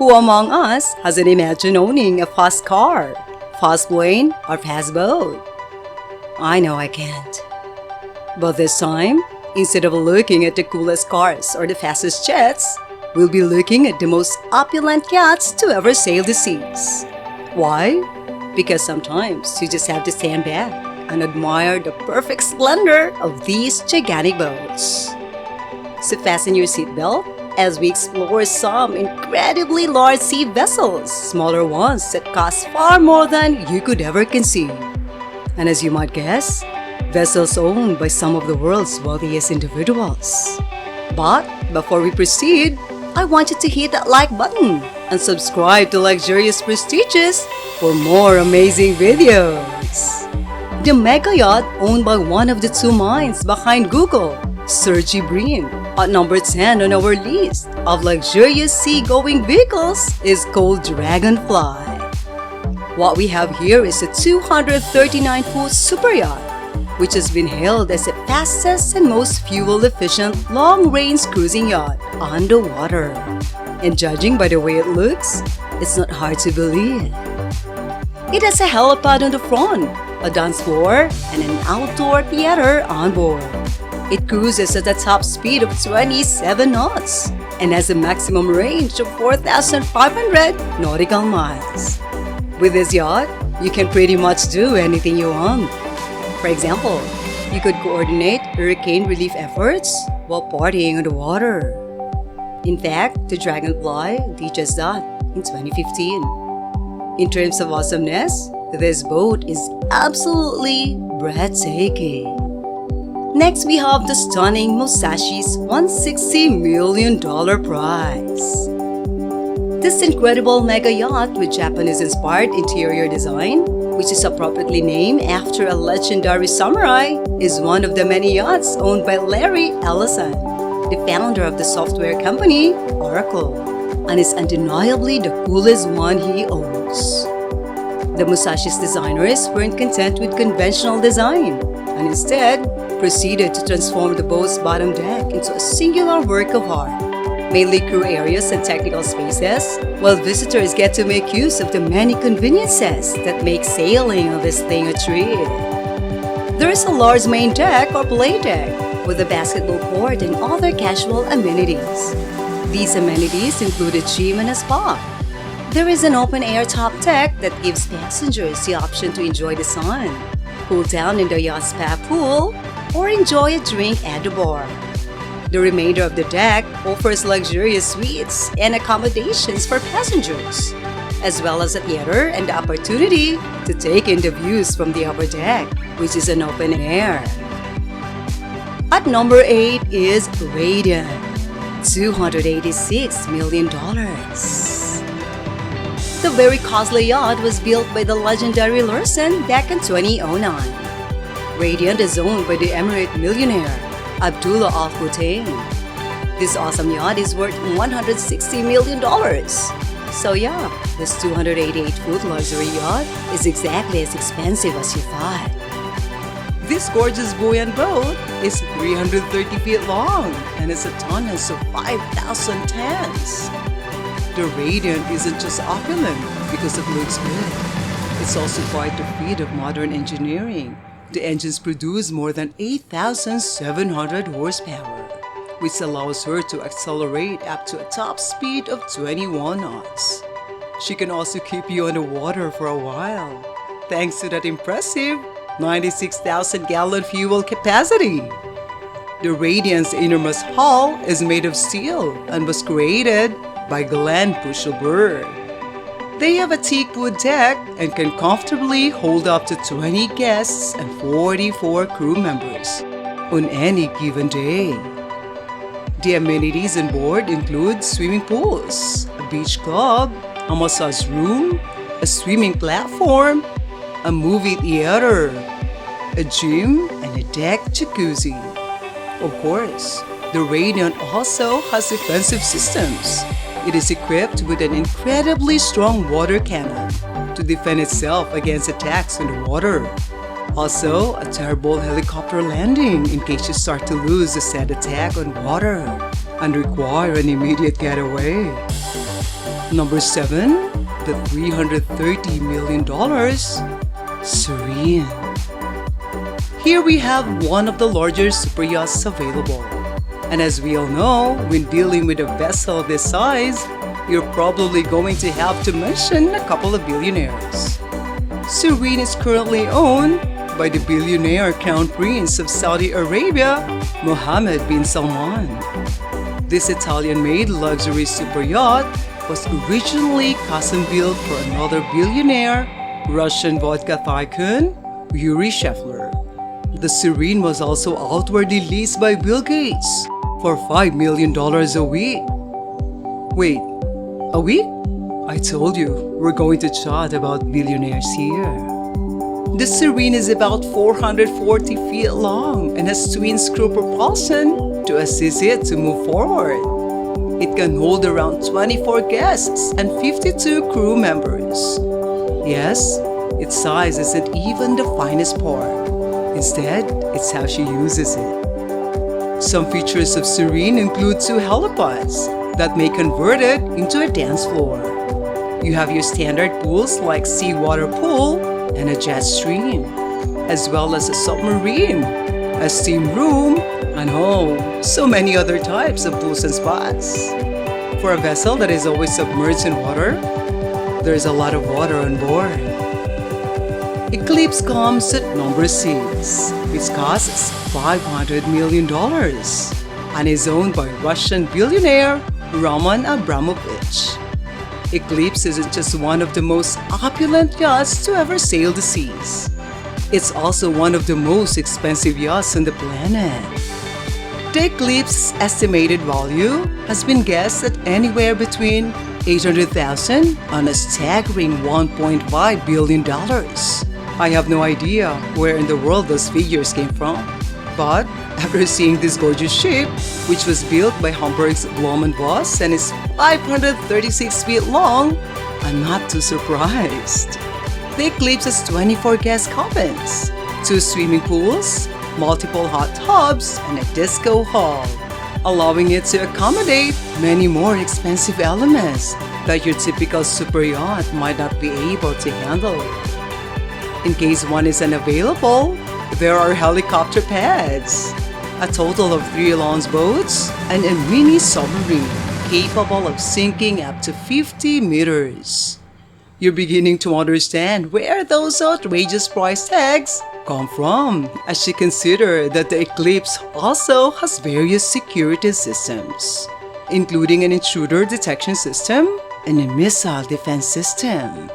Who among us hasn't imagined owning a fast car, fast plane, or fast boat? I know I can't. But this time, instead of looking at the coolest cars or the fastest jets, we'll be looking at the most opulent yachts to ever sail the seas. Why? Because sometimes you just have to stand back and admire the perfect splendor of these gigantic boats. So fasten your seatbelt as we explore some incredibly large sea vessels, smaller ones that cost far more than you could ever conceive. And as you might guess, vessels owned by some of the world's wealthiest individuals. But before we proceed, I want you to hit that like button and subscribe to Luxurious Prestigious for more amazing videos. The mega yacht owned by one of the two minds behind Google, Serene, at number 10 on our list of luxurious seagoing vehicles is called Dragonfly. What we have here is a 239-foot superyacht, which has been hailed as the fastest and most fuel-efficient long-range cruising yacht on the water. And judging by the way it looks, it's not hard to believe. It has a helipad on the front, a dance floor, and an outdoor theater on board. It cruises at a top speed of 27 knots and has a maximum range of 4,500 nautical miles. With this yacht, you can pretty much do anything you want. For example, you could coordinate hurricane relief efforts while partying on the water. In fact, the Dragonfly did just that in 2015. In terms of awesomeness, this boat is absolutely breathtaking. Next, we have the stunning Musashi's $160 million prize. This incredible mega yacht with Japanese-inspired interior design, which is appropriately named after a legendary samurai, is one of the many yachts owned by Larry Ellison, the founder of the software company Oracle, and is undeniably the coolest one he owns. The Musashi's designers weren't content with conventional design, and instead proceeded to transform the boat's bottom deck into a singular work of art, mainly crew areas and technical spaces, while visitors get to make use of the many conveniences that make sailing on this thing a treat. There is a large main deck or play deck with a basketball court and other casual amenities. These amenities include a gym and a spa. There is an open-air top deck that gives passengers the option to enjoy the sun, cool down in the yacht spa pool, or enjoy a drink at the bar. The remainder of the deck offers luxurious suites and accommodations for passengers, as well as a theater and the opportunity to take in the views from the upper deck, which is an open air. At number 8 is Radiant, $286 million. The very costly yacht was built by the legendary Larsen back in 2009. Radiant is owned by the Emirate millionaire Abdullah Al Futtaim. This awesome yacht is worth $160 million. So yeah, this 288-foot luxury yacht is exactly as expensive as you thought. This gorgeous buoyant boat is 330 feet long and has a tonnage of 5,000 tons. The Radiant isn't just opulent because it looks good. It's also quite the feat of modern engineering. The engines produce more than 8,700 horsepower, which allows her to accelerate up to a top speed of 21 knots. She can also keep you on the water for a while, thanks to that impressive 96,000-gallon fuel capacity. The Radiant's innermost hull is made of steel and was created by Glenn Pushelberg. They have a teak wood deck and can comfortably hold up to 20 guests and 44 crew members on any given day. The amenities on board include swimming pools, a beach club, a massage room, a swimming platform, a movie theater, a gym, and a deck jacuzzi. Of course, the Radiant also has defensive systems. It is equipped with an incredibly strong water cannon to defend itself against attacks on the water. Also, a turbo helicopter landing in case you start to lose the said attack on water and require an immediate getaway. Number 7, the $330 million Serene. Here we have one of the largest super yachts available. And as we all know, when dealing with a vessel of this size, you're probably going to have to mention a couple of billionaires. Serene is currently owned by the billionaire Crown Prince of Saudi Arabia, Mohammed bin Salman. This Italian-made luxury super yacht was originally custom-built for another billionaire, Russian vodka tycoon, Yuri Shefler. The Serene was also outwardly leased by Bill Gates for $5 million a week. Wait, a week? I told you, we're going to chat about billionaires here. The Serene is about 440 feet long and has twin-screw propulsion to assist it to move forward. It can hold around 24 guests and 52 crew members. Yes, its size isn't even the finest part. Instead, it's how she uses it. Some features of Serene include 2 helipads that may convert it into a dance floor. You have your standard pools like seawater pool and a jet stream, as well as a submarine, a steam room, and so many other types of pools and spas. For a vessel that is always submerged in water, there's a lot of water on board. Eclipse comes at number 6, which costs $500 million and is owned by Russian billionaire Roman Abramovich. Eclipse isn't just one of the most opulent yachts to ever sail the seas. It's also one of the most expensive yachts on the planet. The Eclipse's estimated value has been guessed at anywhere between $800,000 and a staggering $1.5 billion. I have no idea where in the world those figures came from. But after seeing this gorgeous ship, which was built by Hamburg's Blohm & Voss and is 536 feet long, I'm not too surprised. The Eclipse has 24 guest cabins, 2 swimming pools, multiple hot tubs, and a disco hall, allowing it to accommodate many more expensive elements that your typical super yacht might not be able to handle. In case one is unavailable, there are helicopter pads, a total of 3 launch boats, and a mini submarine capable of sinking up to 50 meters. You're beginning to understand where those outrageous price tags come from, as you consider that the Eclipse also has various security systems, including an intruder detection system and a missile defense system.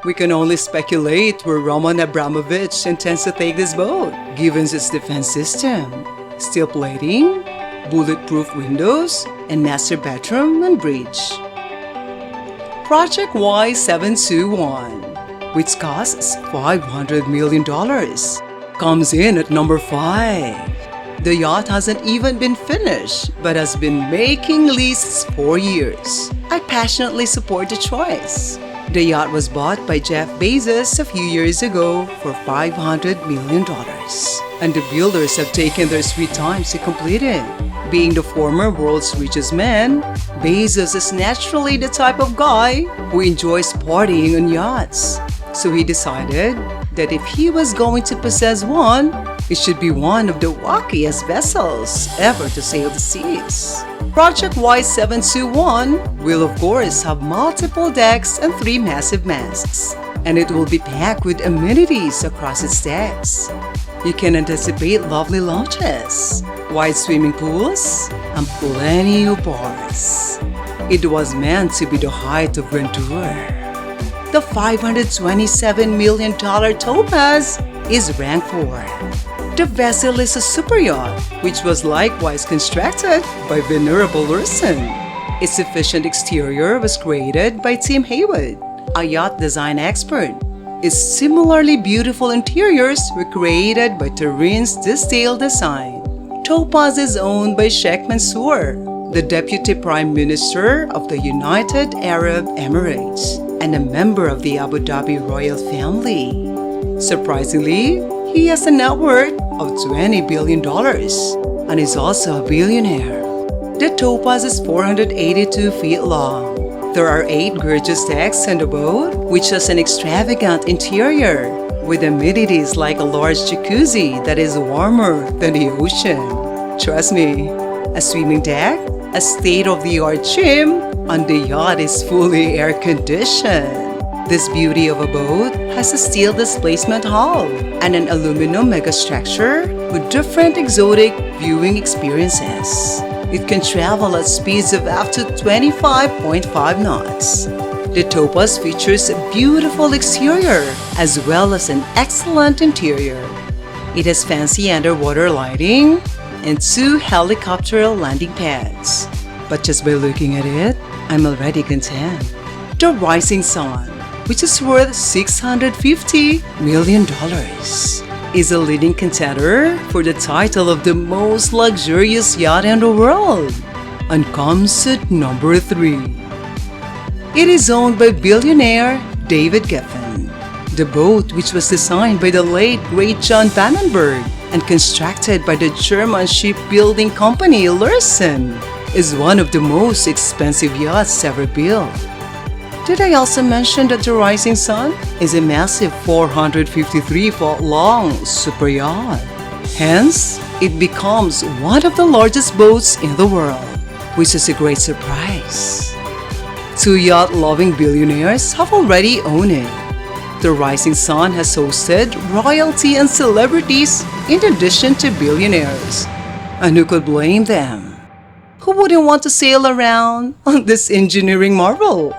We can only speculate where Roman Abramovich intends to take this boat, given its defense system, steel plating, bulletproof windows, and master bedroom and bridge. Project Y721, which costs $500 million, comes in at number 5. The yacht hasn't even been finished, but has been making lists for years. I passionately support the choice. The yacht was bought by Jeff Bezos a few years ago for $500 million, and the builders have taken their sweet time to complete it. Being the former world's richest man, Bezos is naturally the type of guy who enjoys partying on yachts. So he decided that if he was going to possess one, it should be one of the wackiest vessels ever to sail the seas. Project Y721 will of course have multiple decks and 3 massive masts, and it will be packed with amenities across its decks. You can anticipate lovely lounges, wide swimming pools, and plenty of bars. It was meant to be the height of grandeur. The $527 million Topaz is ranked 4th. The vessel is a super yacht, which was likewise constructed by Venerable Urson. Its efficient exterior was created by Tim Haywood, a yacht design expert. Its similarly beautiful interiors were created by Tehran's Distale Design. Topaz is owned by Sheikh Mansour, the Deputy Prime Minister of the United Arab Emirates, and a member of the Abu Dhabi royal family. Surprisingly, he has a net worth of $20 billion and is also a billionaire. The Topaz is 482 feet long There are 8 gorgeous decks on the boat, which has an extravagant interior with amenities like a large jacuzzi that is warmer than the ocean. Trust me, a swimming deck, a state-of-the-art gym, and the yacht is fully air-conditioned. This beauty of a boat has a steel displacement hull and an aluminum megastructure with different exotic viewing experiences. It can travel at speeds of up to 25.5 knots. The Topaz features a beautiful exterior as well as an excellent interior. It has fancy underwater lighting and 2 helicopter landing pads. But just by looking at it, I'm already content. The Rising Sun, which is worth $650 million, is a leading contender for the title of the most luxurious yacht in the world and comes at number 3. It is owned by billionaire David Geffen. The boat, which was designed by the late great John Vandenberg and constructed by the German shipbuilding company Lürssen, is one of the most expensive yachts ever built. Did I also mention that the Rising Sun is a massive 453-foot long super yacht? Hence, it becomes one of the largest boats in the world, which is a great surprise. 2 yacht-loving billionaires have already owned it. The Rising Sun has hosted royalty and celebrities in addition to billionaires. And who could blame them? Who wouldn't want to sail around on this engineering marvel?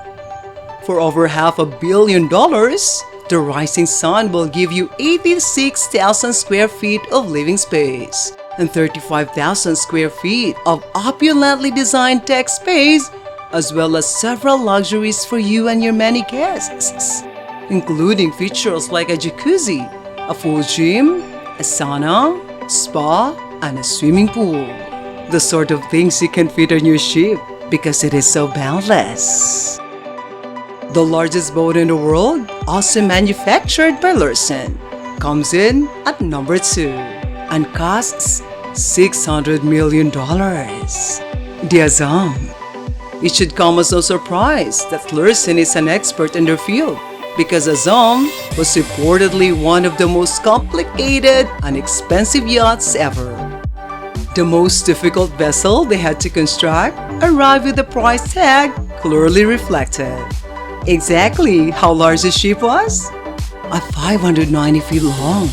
For over $500 million, the Rising Sun will give you 86,000 square feet of living space and 35,000 square feet of opulently designed deck space, as well as several luxuries for you and your many guests, including features like a jacuzzi, a full gym, a sauna, spa, and a swimming pool. The sort of things you can fit on your ship because it is so boundless. The largest boat in the world, also manufactured by Lürssen, comes in at number 2 and costs $600 million. The Azam. It should come as no surprise that Lürssen is an expert in their field because Azam was reportedly one of the most complicated and expensive yachts ever. The most difficult vessel they had to construct arrived with the price tag clearly reflected. Exactly how large the ship was? At 590 feet long.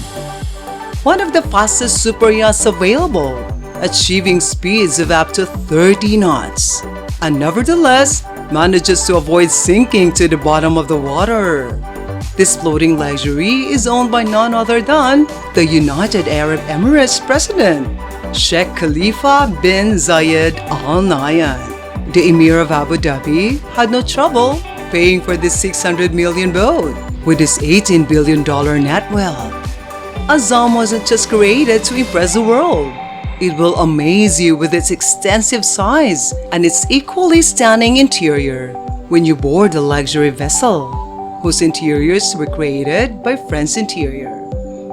One of the fastest super yachts available, achieving speeds of up to 30 knots, and nevertheless manages to avoid sinking to the bottom of the water. This floating luxury is owned by none other than the United Arab Emirates President, Sheikh Khalifa bin Zayed Al Nahyan. The Emir of Abu Dhabi had no trouble paying for this $600 million boat with his $18 billion net wealth. Azam wasn't just created to impress the world. It will amaze you with its extensive size and its equally stunning interior when you board the luxury vessel, whose interiors were created by French Interior.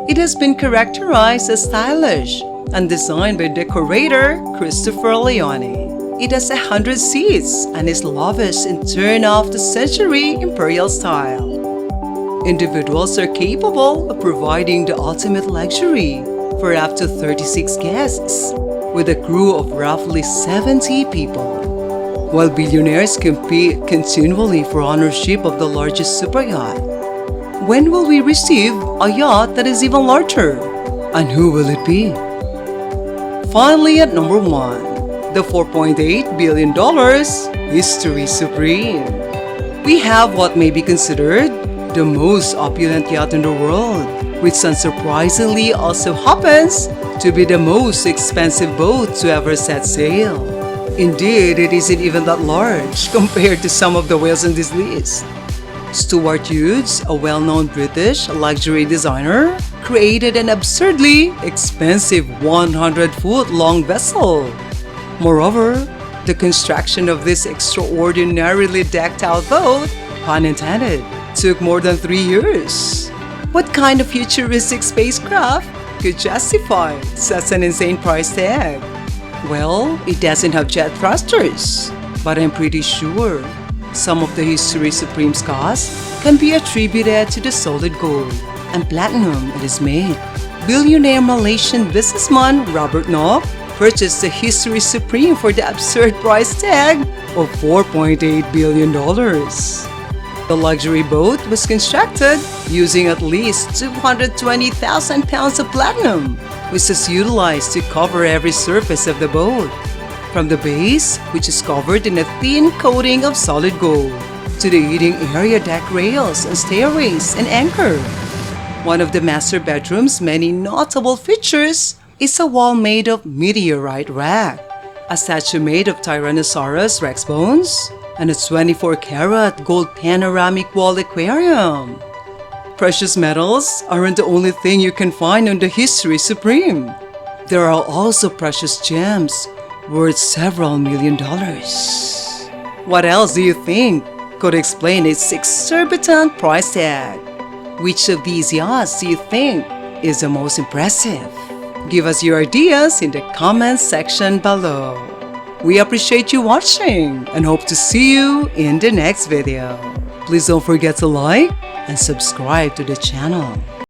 It has been characterized as stylish and designed by decorator Christopher Leone. It has 100 seats and is lavish in turn-of-the-century imperial style. Individuals are capable of providing the ultimate luxury for up to 36 guests, with a crew of roughly 70 people, while billionaires compete continually for ownership of the largest super yacht. When will we receive a yacht that is even larger? And who will it be? Finally, at number 1. The $4.8 billion Mystery Serene. We have what may be considered the most opulent yacht in the world, which unsurprisingly also happens to be the most expensive boat to ever set sail. Indeed, it isn't even that large compared to some of the whales on this list. Stuart Hughes, a well-known British luxury designer, created an absurdly expensive 100-foot-long vessel. Moreover, the construction of this extraordinarily decked-out boat, pun intended, took more than 3 years. What kind of futuristic spacecraft could justify such an insane price tag? Well, it doesn't have jet thrusters, but I'm pretty sure Some of the History Supreme's cost can be attributed to the solid gold and platinum it is made. Billionaire Malaysian businessman Robert Knopp purchased the History Supreme for the absurd price tag of $4.8 billion. The luxury boat was constructed using at least 220,000 pounds of platinum, which is utilized to cover every surface of the boat, from the base, which is covered in a thin coating of solid gold, to the eating area deck rails and stairways and anchor. One of the master bedroom's many notable features is a wall made of meteorite rack, a statue made of Tyrannosaurus rex bones, and a 24-karat gold panoramic wall aquarium. Precious metals aren't the only thing you can find on the History Supreme. There are also precious gems worth several $million. What else do you think could explain its exorbitant price tag? Which of these yachts do you think is the most impressive? Give us your ideas in the comments section below. We appreciate you watching and hope to see you in the next video. Please don't forget to like and subscribe to the channel.